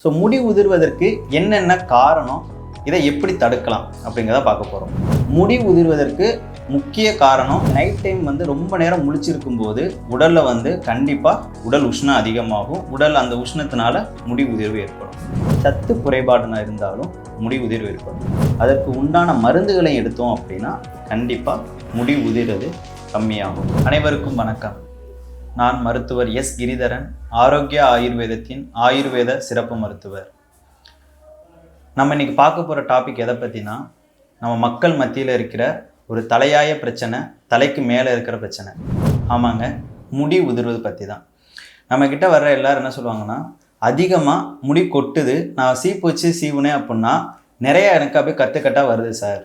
So முடி உதிர்வதற்கு என்னென்ன காரணம், இதை எப்படி தடுக்கலாம் அப்படிங்கிறத பார்க்க போகிறோம். முடி உதிர்வதற்கு முக்கிய காரணம் நைட் டைம் ரொம்ப நேரம் முழிச்சிருக்கும் போது உடலில் கண்டிப்பாக உடல் உஷ்ணம் அதிகமாகும். உடல் அந்த உஷ்ணத்தினால முடி உதிர்வு ஏற்படும். சத்து குறைபாடுனா இருந்தாலும் முடி உதிர்வு ஏற்படும். அதற்கு உண்டான மருந்துகளை எடுத்தோம் அப்படின்னா கண்டிப்பாக முடி உதிர்வது கம்மியாகும். அனைவருக்கும் வணக்கம். நான் மருத்துவர் எஸ் கிரிதரன், ஆரோக்கிய ஆயுர்வேதத்தின் ஆயுர்வேத சிறப்பு மருத்துவர். நம்ம இன்னைக்கு பார்க்க போகிற டாபிக் எதை பற்றினா, நம்ம மக்கள் மத்தியில் இருக்கிற ஒரு தலையாய பிரச்சனை, தலைக்கு மேலே இருக்கிற பிரச்சனை. ஆமாங்க, முடி உதிர்வது பற்றி தான். நம்மக்கிட்ட வர்ற எல்லாரும் என்ன சொல்லுவாங்கன்னா, அதிகமாக முடி கொட்டுது, நான் சீப்பு வச்சு சீவுனேன் அப்படின்னா நிறையா எனக்கு அப்படியே கட்டுக்கட்டாக வருது சார்.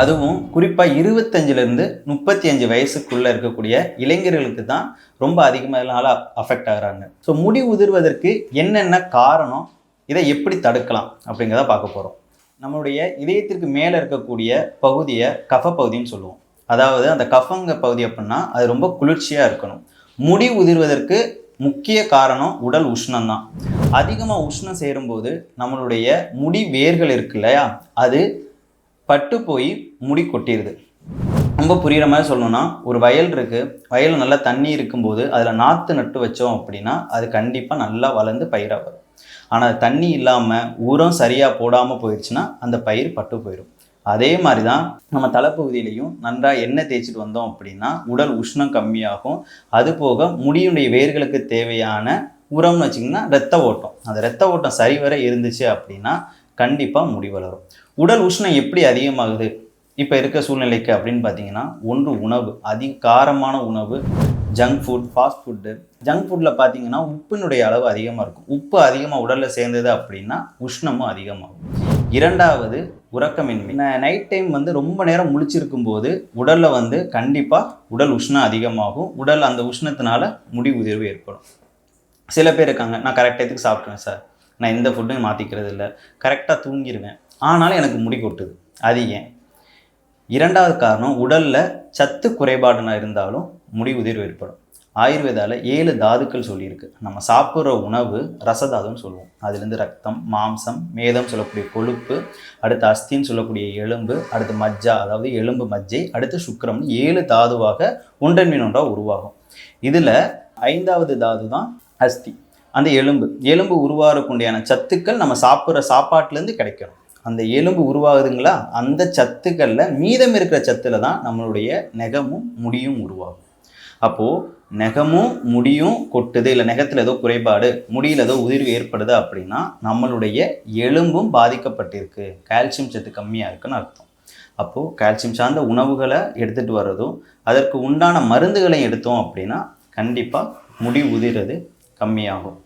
அதுவும் குறிப்பாக 25லேருந்து 35 வயசுக்குள்ளே இருக்கக்கூடிய இளைஞர்களுக்கு தான் ரொம்ப அதிகமாக அஃபெக்ட் ஆகுறாங்க. ஸோ முடி உதிர்வதற்கு என்னென்ன காரணம், இதை எப்படி தடுக்கலாம் அப்படிங்கிறத பார்க்க போகிறோம். நம்மளுடைய இதயத்திற்கு மேலே இருக்கக்கூடிய பகுதியை கஃப பகுதின்னு சொல்லுவோம். அதாவது அந்த கஃபங்க பகுதி அப்படின்னா அது ரொம்ப குளிர்ச்சியாக இருக்கணும். முடி உதிர்வதற்கு முக்கிய காரணம் உடல் உஷ்ணம் தான். அதிகமாக உஷ்ணம் சேரும்போது நம்மளுடைய முடி வேர்கள் இருக்கு இல்லையா, அது பட்டு போய் முடி கொட்டிடுது. ரொம்ப புரிகிற மாதிரி சொல்லணும்னா, ஒரு வயல் இருக்குது, வயலில் நல்லா தண்ணி இருக்கும்போது அதில் நாற்று நட்டு வச்சோம் அப்படின்னா அது கண்டிப்பாக நல்லா வளர்ந்து பயிராக வரும். ஆனால் தண்ணி இல்லாமல் உரம் சரியாக போடாமல் போயிடுச்சுன்னா அந்த பயிர் பட்டு போயிடும். அதே மாதிரி தான் நம்ம தலைப்பகுதியிலையும் நன்றாக எண்ணெய் தேய்ச்சிட்டு வந்தோம் அப்படின்னா உடல் உஷ்ணம் கம்மியாகும். அது போக முடியுடைய வேர்களுக்கு தேவையான உரம்னு வச்சிங்கன்னா இரத்த ஓட்டம், அந்த இரத்த ஓட்டம் சரிவர இருந்துச்சு அப்படின்னா கண்டிப்பாக முடி வளரும். உடல் உஷ்ணம் எப்படி அதிகமாகுது இப்போ இருக்க சூழ்நிலைக்கு அப்படின்னு பார்த்தீங்கன்னா, ஒன்று உணவு, காரமான உணவு, junk food, fast food. Junk ஃபுட்டில் பார்த்தீங்கன்னா உப்பினுடைய அளவு அதிகமாக இருக்கும். உப்பு அதிகமாக உடலில் சேர்ந்தது அப்படின்னா உஷ்ணமும் அதிகமாகும். இரண்டாவது உறக்கமின்மை. நைட் டைம் ரொம்ப நேரம் முழிச்சிருக்கும் போது உடலில் கண்டிப்பாக உடல் உஷ்ணம் அதிகமாகும். உடல் அந்த உஷ்ணத்தினால முடி உதிர்வு ஏற்படும். சில பேர் இருக்காங்க, நான் கரெக்ட் டைத்துக்கு சாப்பிடுவேன் சார், நான் எந்த ஃபுட்டும் மாற்றிக்கிறது இல்லை, கரெக்டாக தூங்கிடுவேன், ஆனாலும் எனக்கு முடி கொட்டுது. அது ஏன்? இரண்டாவது காரணம், உடலில் சத்து குறைபாடுனா இருந்தாலும் முடி உதிர்வு ஏற்படும். ஆயுர்வேதாவில் 7 தாதுக்கள் சொல்லியிருக்கு. நம்ம சாப்பிட்ற உணவு ரசதாதுன்னு சொல்லுவோம். அதுலேருந்து ரத்தம், மாம்சம், மேதம் சொல்லக்கூடிய கொழுப்பு, அடுத்து அஸ்தின்னு சொல்லக்கூடிய எலும்பு, அடுத்து மஜ்ஜா அதாவது எலும்பு மஜ்ஜை, அடுத்து சுக்கிரம், 7 தாதுவாக ஒன்றன் மீன் ஒன்றாக உருவாகும். இதில் 5வது தாது தான் அஸ்தி, அந்த எலும்பு உருவாகக்கூடியான சத்துக்கள் நம்ம சாப்பிட்ற சாப்பாட்டிலேருந்து கிடைக்கணும். அந்த எலும்பு உருவாகுதுங்களா, அந்த சத்துக்களில் மீதம் இருக்கிற சத்தில் தான் நம்மளுடைய நெகமும் முடியும் உருவாகும். அப்போது நெகமும் முடியும் கொட்டுது, இல்லை நெகத்தில் ஏதோ குறைபாடு, முடியில் ஏதோ உதிர்வு ஏற்படுது அப்படின்னா நம்மளுடைய எலும்பும் பாதிக்கப்பட்டிருக்கு, கால்சியம் சத்து கம்மியாக இருக்குன்னு அர்த்தம். அப்போது கால்சியம் சார்ந்த உணவுகளை எடுத்துகிட்டு வர்றதும் அதற்கு உண்டான மருந்துகளை எடுத்தோம் அப்படின்னா கண்டிப்பாக முடி உதிர்றது கம்மியாகும்.